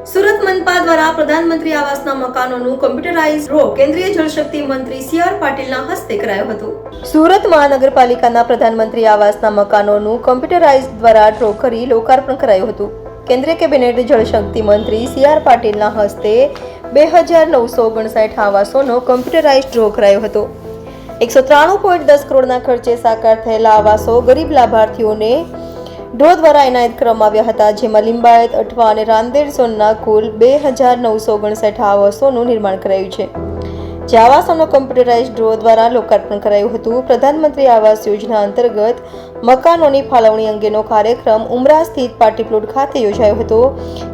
સુરત મનપા દ્વારા પ્રધાનમંત્રી આવાસના મકાનોનું computerise draw કેન્દ્રીય જળશક્તિ મંત્રી સી.આર. પાટીલના હસ્તે કરાયો હતો। સુરત મહાનગરપાલિકાના પ્રધાનમંત્રી આવાસના મકાનોનું કમ્પ્યુટરાઇઝ દ્વારા ડ્રો કરી લોકાર્પણ કરાયું હતું। કેન્દ્રીય કેબિનેટ જળશક્તિ મંત્રી સી.આર. પાટીલના હસ્તે 2959 આવાસોનો કમ્પ્યુટરાઇઝ ડ્રો કરાયો હતો। 193.10 કરોડના ખર્ચે સાકાર થયેલા આવાસો ગરીબ લાભાર્થીઓને ડ્રો દ્વારા એનાયત કરવામાં આવ્યા હતા, જેમાં લિંબાયત, અઠવા અને રાંદેર ઝોનના કુલ 2959 આવાસોનું નિર્માણ કરાયું છે, જે આવાસોનો કમ્પ્યુટરાઇઝ ડ્રો દ્વારા લોકાર્પણ કરાયું હતું। પ્રધાનમંત્રી આવાસ યોજના અંતર્ગત મકાનોની ફાળવણી અંગેનો કાર્યક્રમ ઉમરા સ્થિત પાર્ટી પ્લોટ ખાતે યોજાયો હતો,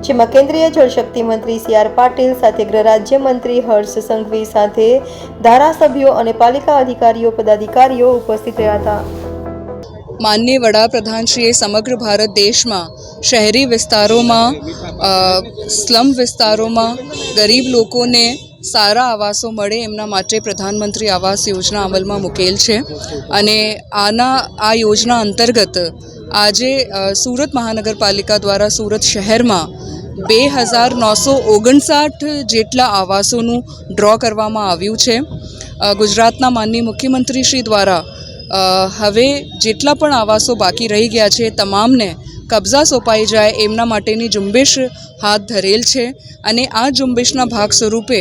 જેમાં કેન્દ્રીય જળશક્તિ મંત્રી સી.આર. પાટીલ સાથે ગૃહ રાજ્યમંત્રી હર્ષ સંઘવી સાથે ધારાસભ્યો અને પાલિકા અધિકારીઓ પદાધિકારીઓ ઉપસ્થિત રહ્યા હતા। માનનીય વડાપ્રધાનશ્રીએ સમગ્ર ભારત દેશમાં શહેરી વિસ્તારોમાં, સ્લમ વિસ્તારોમાં ગરીબ લોકોને સારા આવાસો મળે એમના માટે પ્રધાનમંત્રી આવાસ યોજના અમલમાં મૂકેલ છે અને આ યોજના અંતર્ગત આજે સુરત મહાનગરપાલિકા દ્વારા સુરત શહેરમાં 2959 જેટલા આવાસોનું ડ્રો કરવામાં આવ્યું છે। ગુજરાતના માનનીય મુખ્યમંત્રી શ્રી દ્વારા હવે જેટલા પણ આવાસો બાકી રહી ગયા છે તમામને કબજા સોંપાઈ જાય એમના માટેની ઝુંબેશ હાથ ધરેલ છે અને આ ઝુંબેશના ભાગ સ્વરૂપે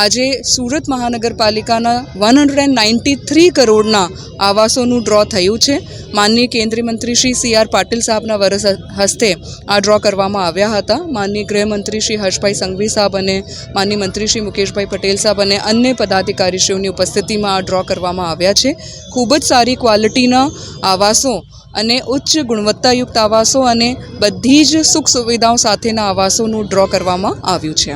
આજે સુરત મહાનગરપાલિકાના 193 કરોડના આવાસોનું ડ્રો થયું છે। માનનીય કેન્દ્રીય મંત્રી શ્રી સી.આર. પાટીલ સાહેબના વરસ હસ્તે આ ડ્રો કરવામાં આવ્યા હતા। માનનીય ગૃહમંત્રી શ્રી હર્ષભાઈ સંઘવી સાહેબ અને માનનીય મંત્રી શ્રી મુકેશભાઈ પટેલ સાહેબ અને અન્ય પદાધિકારીશ્રીઓની ઉપસ્થિતિમાં આ ડ્રો કરવામાં આવ્યા છે। ખૂબ જ સારી ક્વોલિટીના આવાસો અને ઉચ્ચ ગુણવત્તાયુક્ત આવાસો અને બધી જ સુખ સુવિધાઓ સાથેના આવાસોનું ડ્રો કરવામાં આવ્યું છે।